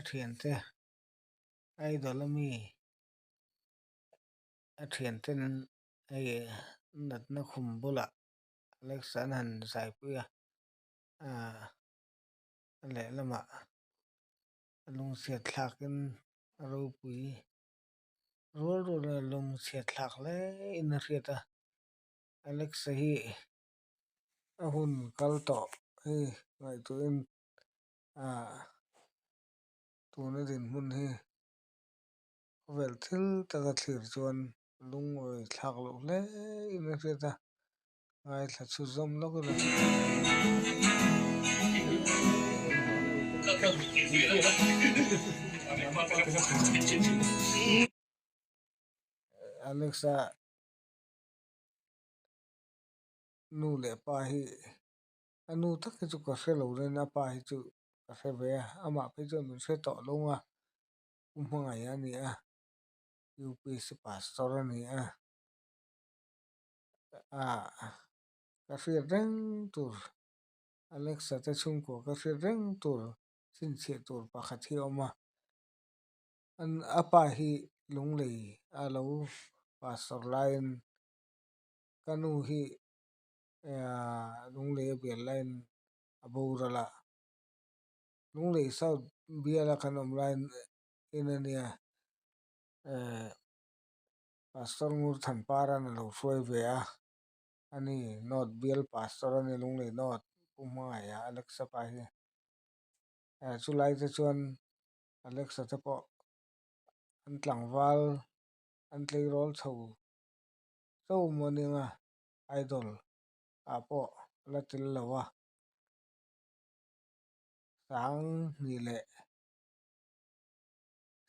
thiền te ai đó là mi thiền ten ai nat na khum bula Alexa han sai puya a le lama lung se thlakin ro pui ro lung se thlak le in riata Alexa hi ahun kal to hi ngai tu in a tu na din mun hi vel thil taka thlir chuan lung oi thlak lo hle in riata ngai thla chu zom lo ko Alexa nu le pa hi anu tak chu ka hre lo le na pa hi chu ka hre ve ama pe chu min hre to longa umhanga ya ni a UPC pastor ni a ka hre reng tur Alexa te chung ko ka hre reng tur sin che tur pakhat hi oma an apa hi lung lei alo pastor line kanu hi lung lei bial line aborala lung lei south biala kanom line inania pastor ngur than para na lo hroi ve a ani not bial pastor ani lung lei not umhanga ya Alexa pa hi chulai te chuan Alexa te po an tlangwal an tlei rol chho so moninga idol apo la til lawa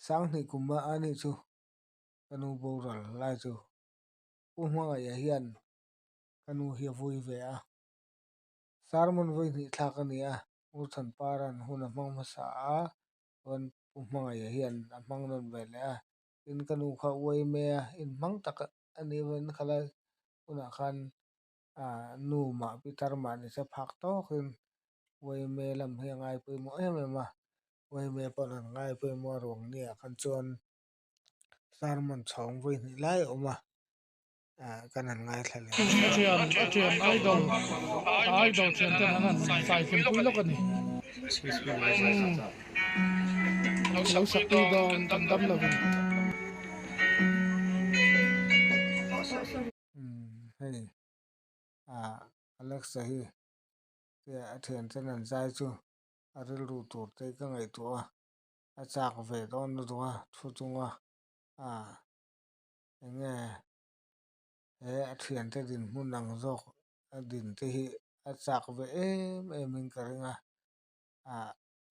sang ni kuma ani chu kanu boral lai chu umhanga ya hian kanu hi vui ve a sarmon voi ni thlak ani a urthan paran hun a hmang masa a on umhanga ya hian a hmang non ve le a in kanu kha uai me a in hmang tak ani wen khala una khan nu ma pitar ma ni se phak to khin uai me lam hi ngai pui mo em ma uai me pon an ngai pui mo rong ni a khan chuan sarmon chhawng voi ni lai oma kan an ngai thlale atrian idol thian ten an sai kem pui lo kan ni lo sakti don tam dam lo vin hei Alexa hi te thian ten an zai chu aril ru tur te ka ngai tu a chak ve don nu dunga thu chunga enge thian te din mun ang zok din te hi a chak ve em in ka ringa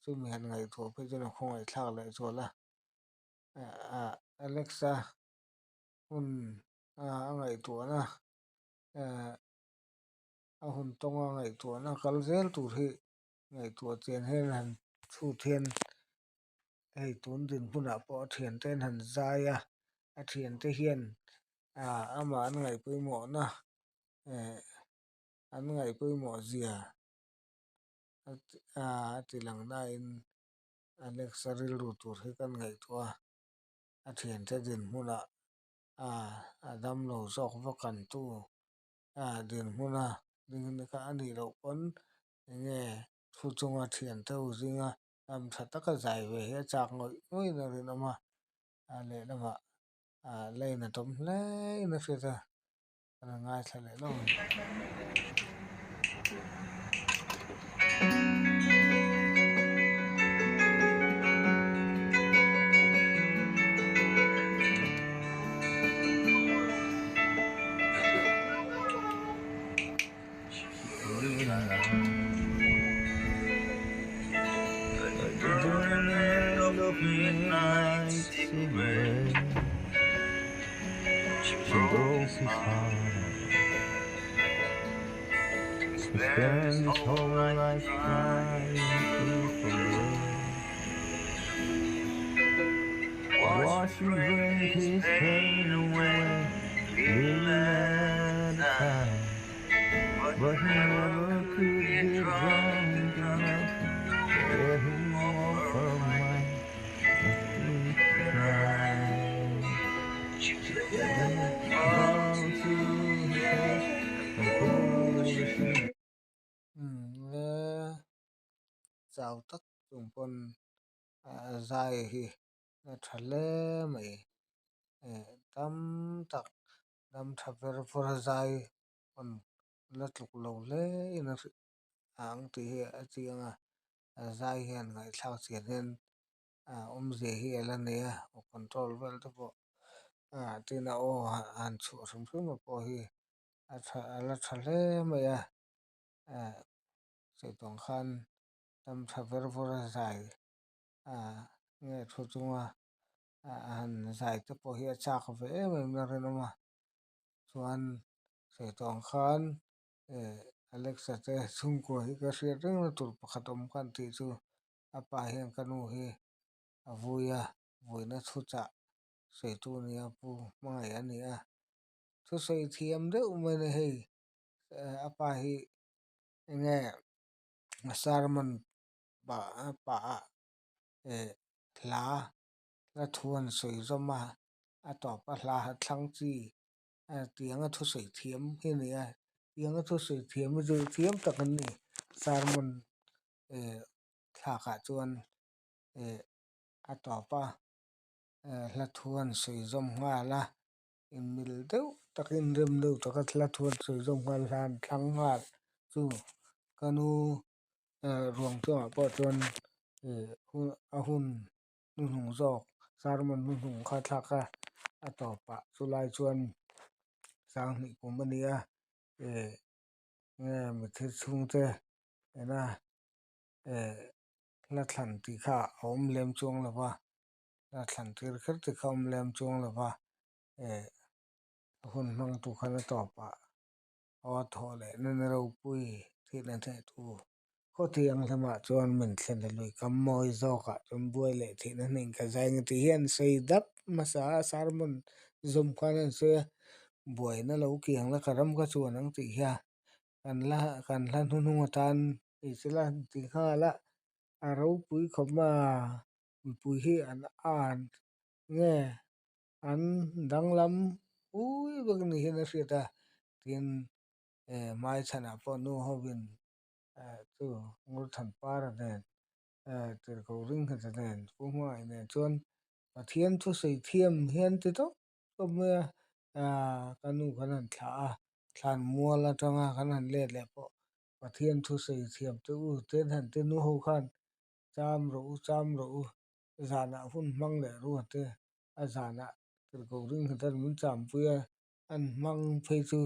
chu mi han ngai tu pe chu na khongai thlak le chola Alexa hun ngai tu na hun tonga ngai tu na kal zel tur hi ngai tu chen hen han thu thian hei tun din huna po thian ten han zaya a thian te hian ama an ngai pui mo na an ngai pui mo zia tilang na in Alexa ril ru tur hi kan ngai tu a thian te din huna adam lo zok vakan tu din huna ding ka ani lo pon nge thu chunga thian te uzinga am thataka zai ve he chak ngoi na rin ama le lama le na tom hle na feta ana ngai thale lo midnight cigarette. She broke his heart. Spent his whole life trying to forget. Watching break his pain away, little at a time. But he never could get drunk enough to get him off her mind. tàu tắc dùng pon dài hi na thale mai tam tak dam thaver for dài pon la tluk lo le ina ang ti hi a chianga dài hian ngai thlau chian hian je hi ala neya o control vel te po tina o an chu sum sum po hi ala thale mai se tong khan tam thaver for dài nghe thu chunga an dài te po hi a chak ve mai na ren ma chuan se tong khan Alexa te chung ko hi ka hriat reng na tur pakhat awm kan tih chu apa hian kanu hi a vuina thu cha seitu nia pu hmangai ani thu sei thiam deuh mai na hei apa hi nge sarman pa hla la thuan sei zoma a to pa hla thlang chi tianga thu sei thiam hi nia tianga thu sei thiam ju thiam takan ni sarman thlaka chuan a to pa hla thuan sei zom nga la in mil deuh takin rem deuh taka hla thuan sei zom nga hlan thlang nga chu kanu ruang chuang a pawh chuan a hun nu hnung zawk sarman nu hnung kha thlaka a to pa chulai chuan sang hnih kum ani nge mi thil chhung te ena la thlan ti kha a awm lem chuang lova la thlan tir kher ti kha awm lem chuang lova hun hmang tu khan a to pa aw thaw le nan ro pui thil an the tu kho tiang hlama chuan min thlen le lui kam mawi zawka chuan buai le thih na hning ka zai ti hian sei dap masa sarman zum khan an se buai na lo kiang la karam ka chuan ang ti hia kan hlan hun hung atan isila ti kha la a ro pui khoma pui hi an nge an danglam ui bak ni hin a hriata tin mai chana po nu hovin chu ngur than par nen tir ko ring ha nen pu mai nen chuan pathian thu sei thiam hian ti to me kanu kanan thla thlan mual atanga kanan le po pathian thu sei thiam tu ten han te nu ho khan cham ro zana hun mang le ru te a zana tir ko ring ha mun cham puya an mang phei chu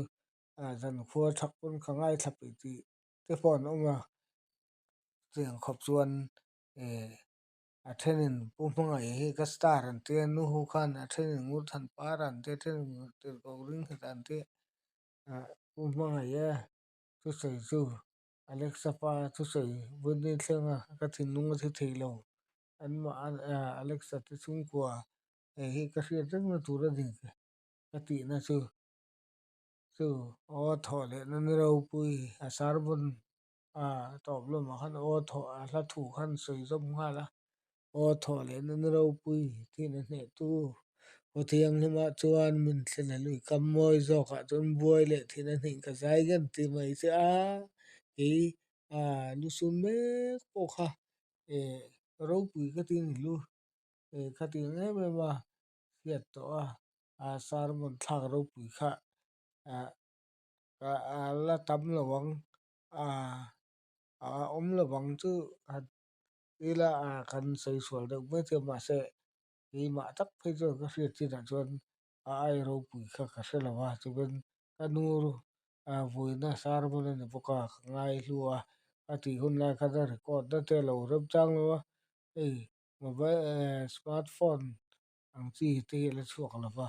zan khua thak pun khangai thlapi ti te pon oma cheng khop chuan a thenin pu hmangai hi ka star an te nu hu khan a thenin ngur than par an te thenin tir ko ring han te pu hmangai chu sei chu Alexa pa chu sei vun ni thlenga ka thin nung thi theilo an ma Alexa te chung kwa hi ka hriat reng na tur a ding ka ti na chu aw thaw le nan ro pui a sarbun top lo ma khan aw thaw a hla thu khan sei zom nga la aw thaw le nan ro pui thi na hne tu thiang hlama chuan min thlen lui kam mawi zawka chuan buai le thin a hning ka zai gan ti mai chu hi lu sun mek po kha ro pui ka ti ni lu kha ti nge me ma hiat to sarman thak ro pui kha la tam lawang om lawang chu ila kan sei sual deuh mai te ma se hi ma tak phei chu ka hriat chin ah chuan ai ro pui kha ka hrelawa chuan kanu voina sarman ani boka ngai hlua a ti hun lai kha da record na te lo rem chang lo mobile smartphone ang chi te la chuak lova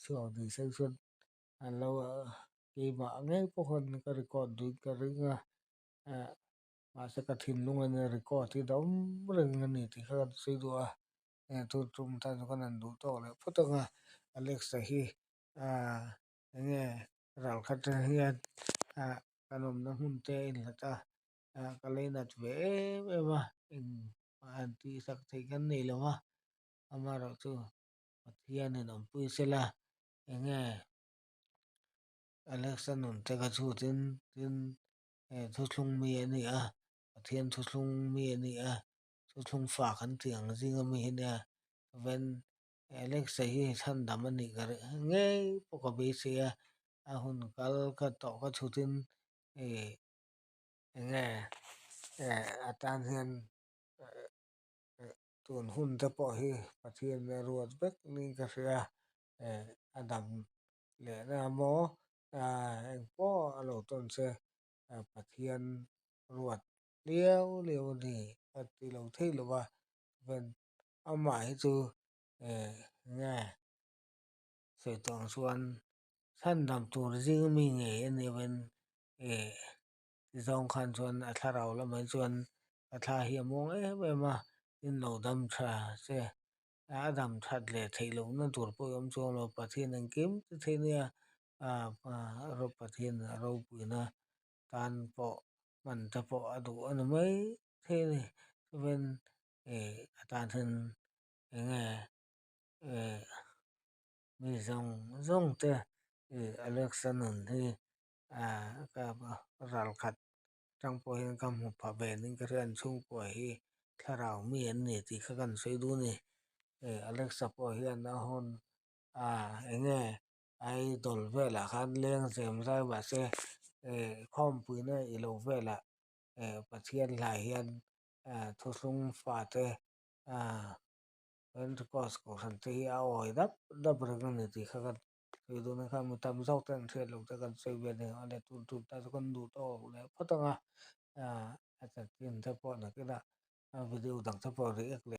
chuak ni sei chuan an lo ke ma ngai po khan ka record dui ka ringa ma se ka thin lung an record ti dom reng ani ti kha sei du tu tum ta kan an du to le phutanga Alexa hi nge ral khat hian kanom na hun te in lata ka leinat ve ema in an ti sak thei kan nei lawa ama ro chu pathian in om pui sela nge Alexa nun te ka chu tin thu thlung mi ani pathian thuslung mi ani a thuslung fa kan tiang zinga mi hinia ven Alexa hi than dam ani gar nge poka be se a hun kal ka to ka thutin e nge atan hian tun hun te po hi pathian na ruat bek ni ka ria adam le na mo eng po alo ton se pathian ruat liêu liêu ni ti lo thei lo wa ven ama hi chu nge sei tong chuan san dam tur jing mi nge ani ven zong khan chuan a tharau la mai chuan a tha hi mong e ma in lo dam tha se adam that le thailo na tur po yom chu lo pathian ang kim the nia ro pathian ro puina tan po man ta po adu an mai the ni ven atan hin nge mi zong te Alexa nun hi ka ral khat tang po hin kam hu pha be ning ka ran chung po hi tharau mi an ni ti kha kan sei du ni Alexa po hian na hon enge ai dol vela khan leng sem sai ba se khom puina i lo vela pathian lai hian thuslung fa te Pentecost ko san te a oi dap rang ni ti kha kan sei du na kha mu tam zau tan the lo ta kan sei be ne ale tu ta kan du to le photanga a ta tin ta po na ke da video dang ta po ri ek le